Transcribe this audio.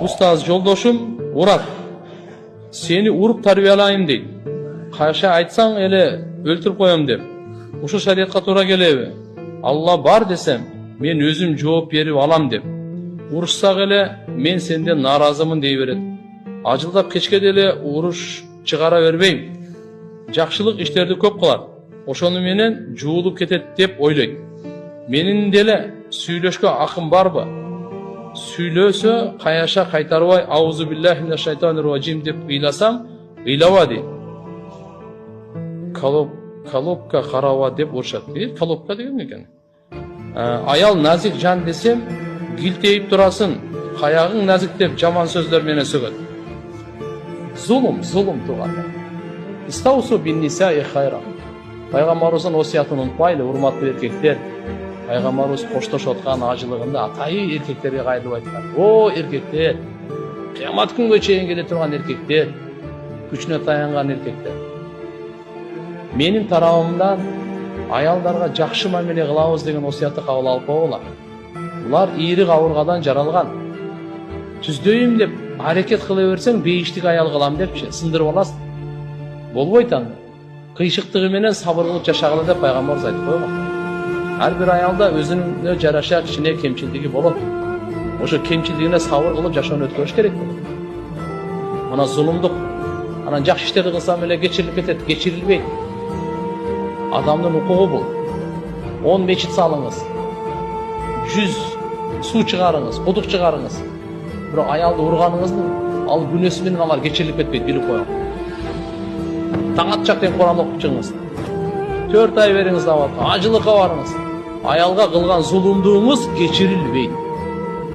Устаз жолдошум урат. Seni urup tarbiyalayım deydi. Kaşa aytsaң ele өлтүрүп коем деп. Ушул шариатка туура келеби? Allah бар desem, men өзүм жооп берип алам деп. Урушсак эле мен сенден нааразымын дей берет. Ажылдап кечке деле уруш чыгара бербейм. Жакшылык иштерди көп кылат. Ошону менен жуулуп кетет деп ойлойт. Менин деле сүйлөшкө акым барбы? Сүйлөсө каяша кайтарбай аузу биллахи минаш шайтанир ражим деп ыйласам, ыйлаба дейт. Колобка караба деп урушат. Колобка деген экен. Аял назик жан десем, гилтейип турасын, каягың назик деп жаман сөздөр менен сөгөт. Зулум тууганда. Истаусу бин нисаи хайра. Пайгамбарыбыздын осуятын унутпайлы, урматтуу эркектер. Пайгамбарыбыз коштошуп аткан ажылыгында атайы эркектерге кайрылып айткан. О эркектер, кыямат күнгө чейин келе турган эркектер, күчүнө таянган эркектер. Менин тарабымдан аялдарга жакшы мамиле кылабыз деген осуятты кабыл алып койгула. Булар ийрик авыргадан жаралган. Түздөйүм деп аракет кыла берсең, бейиштик аял кылам депчи сындырып аласың. Болбойт анда. Кыйшыктыгы менен сабыр кылып жашагыла деп пайгамбарыбыз айтып койгон. Ар бир аялда өзүнө жараша кичине кемчилдиги болот. Ошо кемчилдигине сабыр кылып жашоону өткөрүш керек болот. Мына зулумдук. Анан жакшы иштерди кылсам эле кечирилип кетет, кечирилбейт. Адамдын укугу бул. 10 мечит салыңыз. 100 суу чыгарыңыз, кудук чыгарыңыз. Бирок аялды урганыңыздын ал күнөөсү менен алар кечирилип кетпейт, билип коюң. Таң атчак тең Куран окуп чыгыңыз. 4 ай бериңиз абат, ажылыкка барыңыз. Аялга кылган зулумдугуңуз кечирилбейт.